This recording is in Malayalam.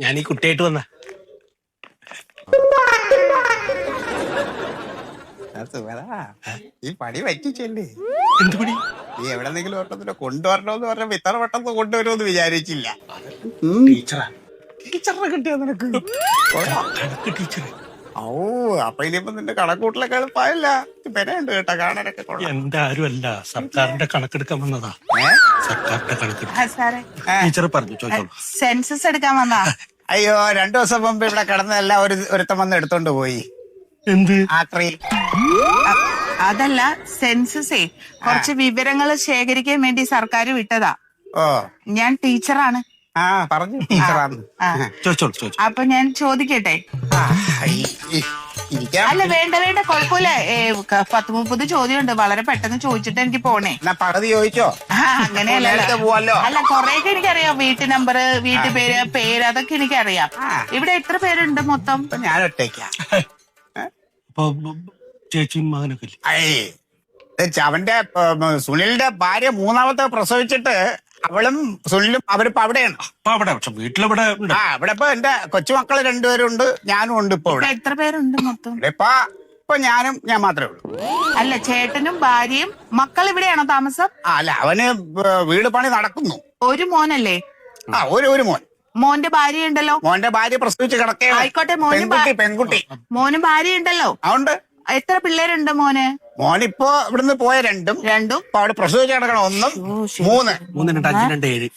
ഞാൻ ഈ കുട്ടിയായിട്ട് വന്ന ഈ പണി പറ്റിച്ചല്ലേ? എന്ത് പണി? നീ എവിടെന്നെങ്കിലും ഒരെണ്ണത്തിനെ കൊണ്ടുവരണമെന്ന് പറഞ്ഞ ഇത്ര പെട്ടെന്ന് കൊണ്ടുവരുമെന്ന് വിചാരിച്ചില്ല. ടീച്ചറാ? ടീച്ചറിനെ കിട്ടിയോ നിനക്ക്? കണക്ക് ടീച്ചർ. ഓ, അപ്പൊ ഇനിയിപ്പോ നിന്റെ കണക്കൂട്ടിലൊക്കെ എളുപ്പമായില്ല. പെരയുണ്ട് കേട്ടോ, കാണാനൊക്കെ കൊള്ളാം. എന്റെ ആരുമല്ല, സർക്കാരിന്റെ കണക്കെടുക്കാൻ വന്നതാ. സർക്കാരിന്റെ കണക്കെടുക്കാൻ സാറേ ടീച്ചർ പറഞ്ഞു, ചോദിച്ചോളൂ. സെൻസസ് എടുക്കാൻ വന്നാ? അയ്യോ, 2 ദിവസം മുമ്പ് ഇവിടെ കിടന്നതെല്ലാം ഒരുത്തം വന്ന് എടുത്തോണ്ട് പോയി. എന്ത്? ആക്രി. അതല്ല, സെൻസസേ കുറച്ച് വിവരങ്ങൾ ശേഖരിക്കാൻ വേണ്ടി സർക്കാർ വിട്ടതാ. ഓ, ഞാൻ ടീച്ചറാണ്. ആ പറഞ്ഞു ടീച്ചറാന്ന്. ചോദിച്ചോളൂ, ചോദിച്ചു. അപ്പൊ ഞാൻ ചോദിക്കട്ടെ? ഇരിക്കാം. അല്ല, വേണ്ട വേണ്ട, കുഴപ്പമില്ല. 10-30 ചോദ്യമുണ്ട്, വളരെ പെട്ടെന്ന് ചോദിച്ചിട്ട് എനിക്ക് പോണേ. എന്നാ പകുതി ചോദിച്ചോ? അങ്ങനെയല്ല. നേരത്തെ പോവാലോ. അല്ല, കൊറേയൊക്കെ എനിക്കറിയാം. വീട്ടു നമ്പർ, പേര് അതൊക്കെ എനിക്കറിയാം. ഇവിടെ എത്ര പേരുണ്ട് മൊത്തം? അപ്പൊ ഞാൻ ഒറ്റയ്ക്കാ. അപ്പൊ ചേച്ചിയും മകനൊക്കെ ഇല്ലേ? അവന്റെ സുനിലിന്റെ ഭാര്യ 3ാമത്തെ പ്രസവിച്ചിട്ട് അവളും സുനിലും അവരിപ്പോ അവിടെയാണ്. അപ്പൊ അവിടെ, പക്ഷെ വീട്ടിലെവിടെ ഉണ്ട്? ഇവിടെ ഇപ്പൊ എന്റെ കൊച്ചുമക്കള് 2 പേരുണ്ട്, ഞാനും ഉണ്ട് ഇപ്പൊ ഇവിടെ. എത്ര പേരുണ്ട് മൊത്തം? ഇപ്പൊ ഞാൻ മാത്രമേ ഉള്ളൂ. അല്ല, ചേട്ടനും ഭാര്യയും മക്കൾ ഇവിടെയാണോ താമസം? അല്ല, അവന് വീട് പണി നടക്കുന്നു. ഒരു മോനല്ലേ? ഒരു മോൻ. മോന്റെ ഭാര്യ ഉണ്ടല്ലോ. മോന്റെ ഭാര്യ പ്രസവിച്ച് കിടക്കുകയാണ്. ആയിക്കോട്ടെ, പെൺകുട്ടി. മോനും ഭാര്യ ഉണ്ടല്ലോ. അതുകൊണ്ട് എത്ര പിള്ളേരുണ്ട് മോന്? മോനിപ്പോ ഇവിടുന്ന് പോയ രണ്ടും രണ്ടും ഇപ്പൊ അവിടെ പ്രസവിച്ച് കിടക്കണം 1, 3. 3, 2, 5, 2, 7.